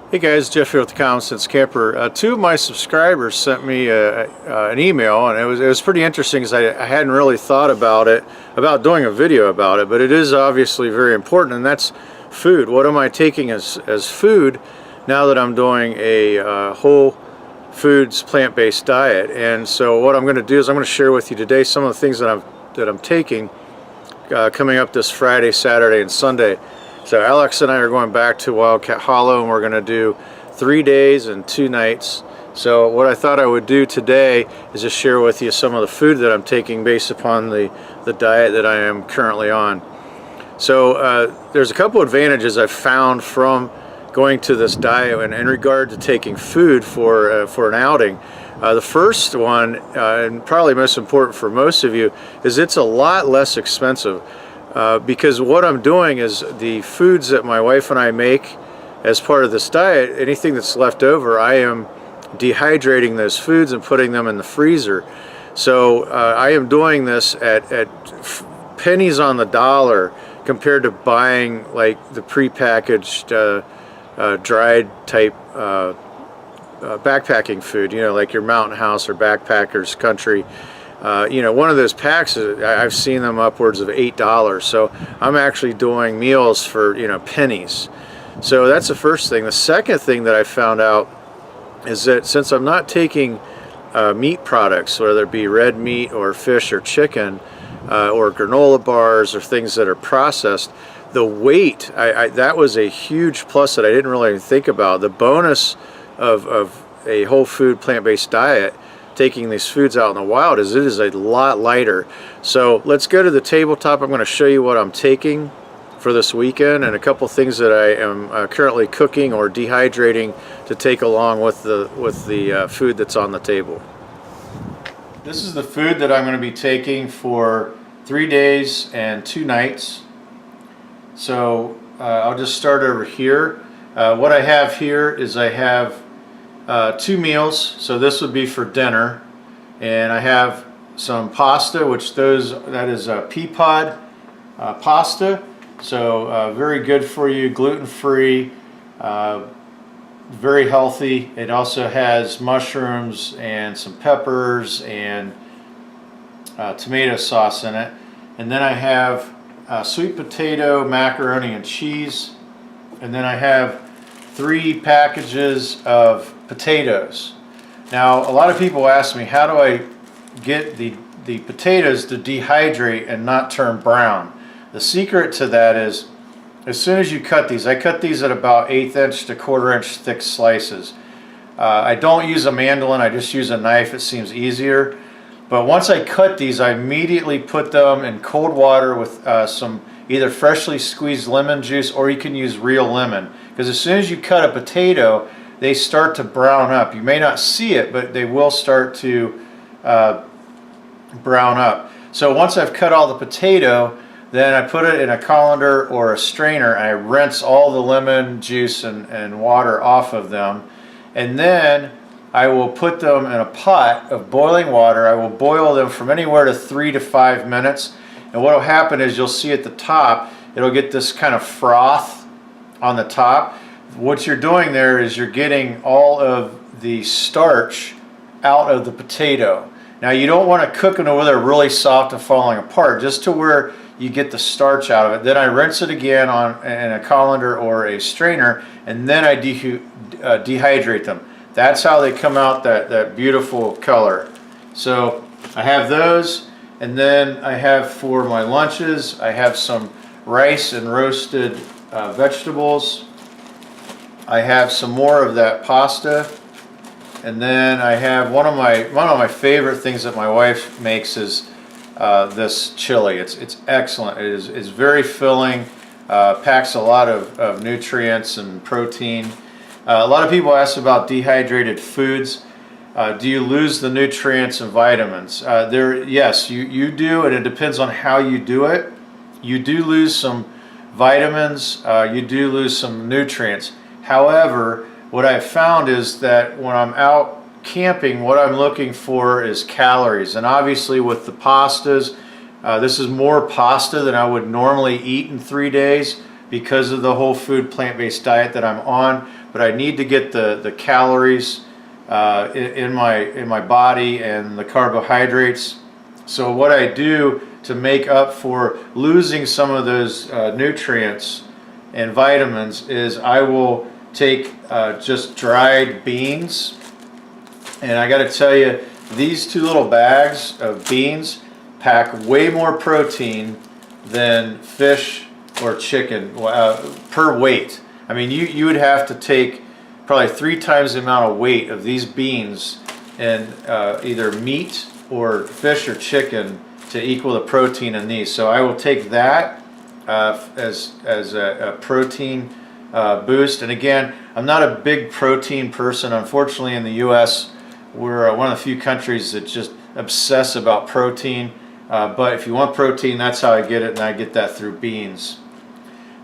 Hey guys, Jeff here with the Common Sense Camper. Two of my subscribers sent me an email, and it was pretty interesting because I hadn't really thought about doing a video about it, but it is obviously very important, and that's food. What am I taking as food now that I'm doing a whole foods plant-based diet? And so what I'm going to do is I'm going to share with you today some of the things that I'm taking coming up this Friday, Saturday, and Sunday. So Alex and I are going back to Wildcat Hollow, and we're going to do 3 days and 2 nights. So what I thought I would do today is just share with you some of the food that I'm taking based upon the diet that I am currently on. So there's a couple advantages I've found from going to this diet in regard to taking food for an outing. The first one, and probably most important for most of you, is it's a lot less expensive. Because what I'm doing is the foods that my wife and I make as part of this diet, anything that's left over, I am dehydrating those foods and putting them in the freezer. So I am doing this at pennies on the dollar compared to buying like the prepackaged dried type backpacking food, you know, like your Mountain House or Backpackers Country. You know, one of those packs, I've seen them upwards of $8. So I'm actually doing meals for, you know, pennies. So that's the first thing. The second thing that I found out is that since I'm not taking meat products, whether it be red meat or fish or chicken or granola bars or things that are processed, the weight, that was a huge plus that I didn't really think about. The bonus of a whole food plant-based diet, taking these foods out in the wild, is it is a lot lighter. So let's go to the tabletop. I'm going to show you what I'm taking for this weekend and a couple things that I am currently cooking or dehydrating to take along with the food that's on the table. This is the food that I'm going to be taking for 3 days and 2 nights. So I'll just start over here. What I have here is I have 2 meals, so this would be for dinner, and I have some pasta, that is pea pod pasta, so very good for you, gluten-free, very healthy. It also has mushrooms and some peppers and tomato sauce in it, and then I have sweet potato, macaroni and cheese, and then I have 3 packages of potatoes. Now, a lot of people ask me, how do I get the potatoes to dehydrate and not turn brown? The secret to that is, as soon as you cut these, I cut these at about 1/8 inch to 1/4 inch thick slices. I don't use a mandolin, I just use a knife, it seems easier. But once I cut these, I immediately put them in cold water with some either freshly squeezed lemon juice, or you can use real lemon. Because as soon as you cut a potato, they start to brown up. You may not see it, but they will start to brown up. So once I've cut all the potato, then I put it in a colander or a strainer, and I rinse all the lemon juice and water off of them. And then I will put them in a pot of boiling water. I will boil them from anywhere to 3 to 5 minutes. And what will happen is you'll see at the top, it'll get this kind of froth on the top. What you're doing there is you're getting all of the starch out of the potato. Now, you don't want to cook them where they're really soft and falling apart, just to where you get the starch out of it. Then I rinse it again in a colander or a strainer, and then I dehydrate them. That's how they come out that beautiful color. So I have those, and then I have for my lunches, I have some rice and roasted vegetables. I have some more of that pasta, and then I have one of my favorite things that my wife makes is this chili. It's excellent. It's very filling, packs a lot of nutrients and protein. A lot of people ask about dehydrated foods. Do you lose the nutrients and vitamins? Yes, you do, and it depends on how you do it. You do lose some vitamins. You do lose some nutrients. However, what I've found is that when I'm out camping, what I'm looking for is calories. And obviously with the pastas, this is more pasta than I would normally eat in 3 days because of the whole food plant-based diet that I'm on. but I need to get the calories in my body and the carbohydrates. So what I do to make up for losing some of those nutrients and vitamins is I will take just dried beans, and I got to tell you, these 2 little bags of beans pack way more protein than fish or chicken per weight. I mean, you would have to take probably 3 times the amount of weight of these beans in either meat or fish or chicken to equal the protein in these. So I will take that as a protein boost. And again, I'm not a big protein person. Unfortunately, in the U.S., we're one of the few countries that just obsess about protein. But if you want protein, that's how I get it, and I get that through beans.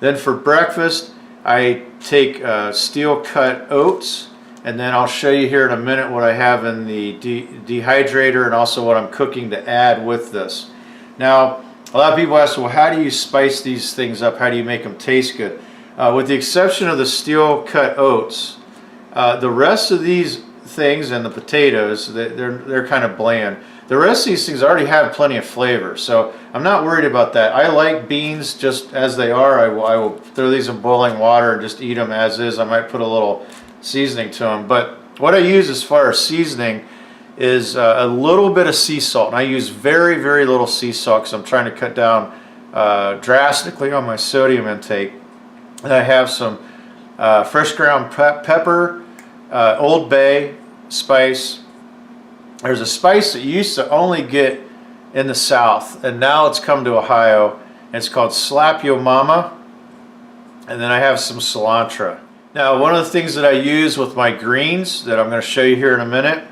Then for breakfast, I take steel cut oats, and then I'll show you here in a minute what I have in the dehydrator and also what I'm cooking to add with this. Now, a lot of people ask, well, how do you spice these things up? How do you make them taste good? With the exception of the steel cut oats, the rest of these things and the potatoes, they're kind of bland. The rest of these things already have plenty of flavor, so I'm not worried about that. I like beans just as they are. I will throw these in boiling water and just eat them as is. I might put a little seasoning to them, but what I use as far as seasoning is a little bit of sea salt, and I use very, very little sea salt because I'm trying to cut down drastically on my sodium intake. And I have some fresh ground pepper, Old Bay spice. There's a spice that you used to only get in the South, and now it's come to Ohio, and it's called Slap Yo Mama. And then I have some cilantro. Now, one of the things that I use with my greens that I'm going to show you here in a minute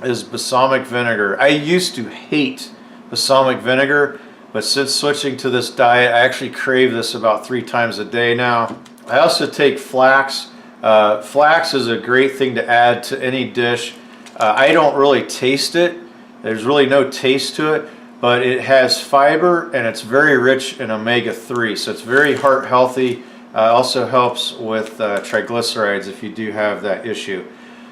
is balsamic vinegar. I used to hate balsamic vinegar, but since switching to this diet, I actually crave this about 3 times a day now. I also take flax. Flax is a great thing to add to any dish. I don't really taste it. There's really no taste to it, but it has fiber and it's very rich in omega-3, so it's very heart healthy. Also helps with triglycerides if you do have that issue.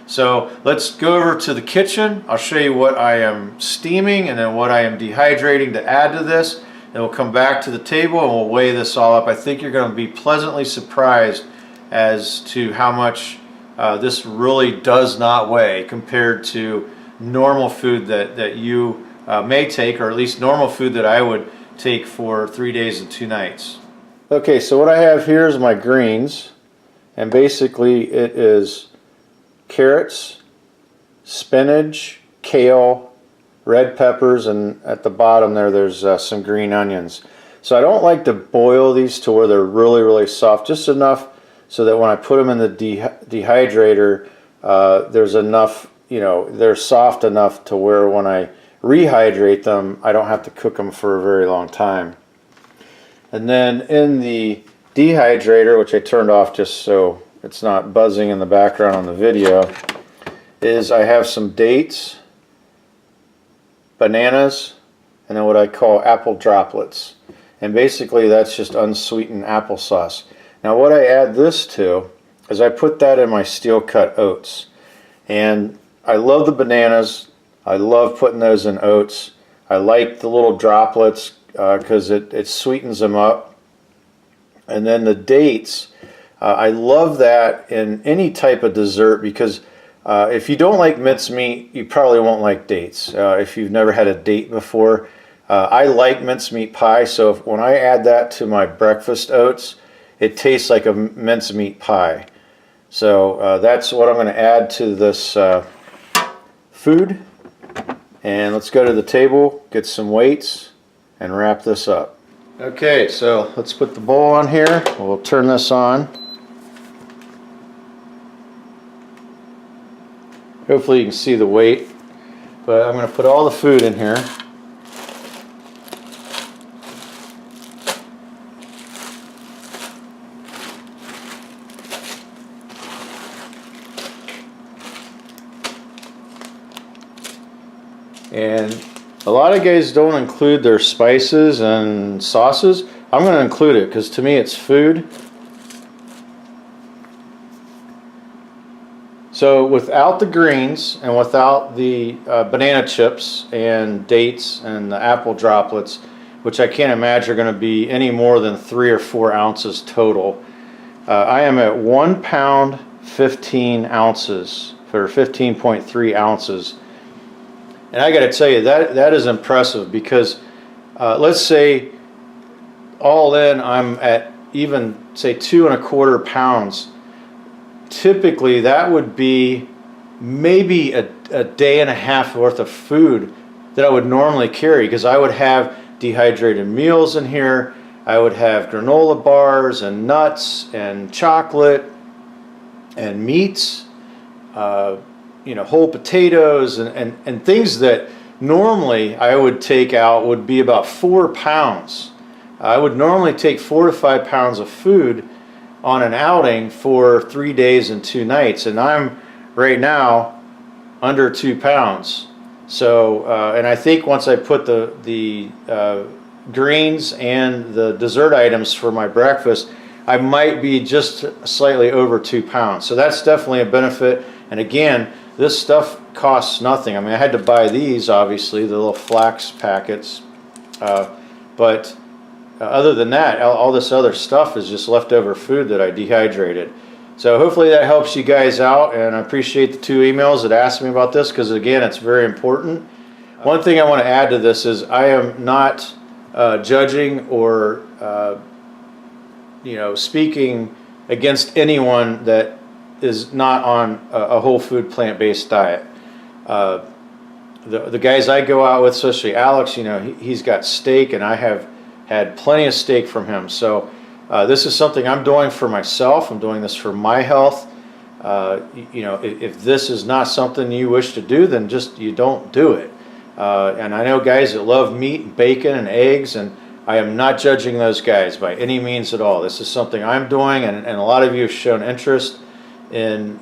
So let's go over to the kitchen. I'll show you what I am steaming and then what I am dehydrating to add to this. Then we'll come back to the table and we'll weigh this all up. I think you're going to be pleasantly surprised as to how much this really does not weigh compared to normal food that you may take, or at least normal food that I would take for 3 days and 2 nights. Okay, so what I have here is my greens, and basically it is carrots, spinach, kale, red peppers, and at the bottom there's some green onions. So I don't like to boil these to where they're really, really soft, just enough so that when I put them in the dehydrator, there's enough, they're soft enough to where when I rehydrate them, I don't have to cook them for a very long time. And then in the dehydrator, which I turned off just so it's not buzzing in the background on the video, is I have some dates, bananas, and then what I call apple droplets. And basically that's just unsweetened applesauce. Now what I add this to is I put that in my steel cut oats. And I love the bananas. I love putting those in oats. I like the little droplets because it sweetens them up. And then the dates, I love that in any type of dessert because if you don't like mincemeat, you probably won't like dates. If you've never had a date before, I like mincemeat pie, so when I add that to my breakfast oats, it tastes like a mincemeat pie. So that's what I'm going to add to this food. And let's go to the table, get some weights, and wrap this up. Okay, so let's put the bowl on here. We'll turn this on. Hopefully you can see the weight, but I'm going to put all the food in here. And a lot of guys don't include their spices and sauces. I'm going to include it because to me it's food. So without the greens and without the banana chips and dates and the apple droplets, which I can't imagine are going to be any more than 3 or 4 ounces total, I am at 1 pound 15 ounces, or 15.3 ounces. And I got to tell you, that is impressive, because let's say all in I'm at even say 2¼ pounds. Typically that would be maybe a day and a half worth of food that I would normally carry, because I would have dehydrated meals in here. I would have granola bars and nuts and chocolate and meats, you know, whole potatoes and things that normally I would take out would be about 4 pounds. I would normally take 4 to 5 pounds of food on an outing for 3 days and 2 nights, and I'm right now under 2 pounds. So and I think once I put the greens and the dessert items for my breakfast, I might be just slightly over 2 pounds. So that's definitely a benefit. And again, this stuff costs nothing. I mean, I had to buy these, obviously, the little flax packets, but other than that, all this other stuff is just leftover food that I dehydrated. So hopefully that helps you guys out, and I appreciate the 2 emails that asked me about this, because again, it's very important. One thing I want to add to this is I am not judging or you know, speaking against anyone that is not on a whole food plant-based diet. The guys I go out with, especially Alex, you know, he's got steak, and I have had plenty of steak from him. So this is something I'm doing for myself. I'm doing this for my health. You know, if this is not something you wish to do, then just you don't do it. And I know guys that love meat and bacon and eggs, and I am not judging those guys by any means at all. This is something I'm doing, and a lot of you have shown interest in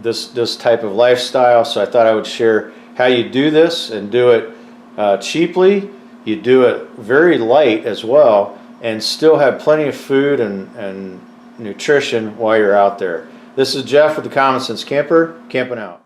this type of lifestyle, so I thought I would share how you do this and do it cheaply. You do it very light as well, and still have plenty of food and nutrition while you're out there. This is Jeff with the Common Sense Camper, camping out.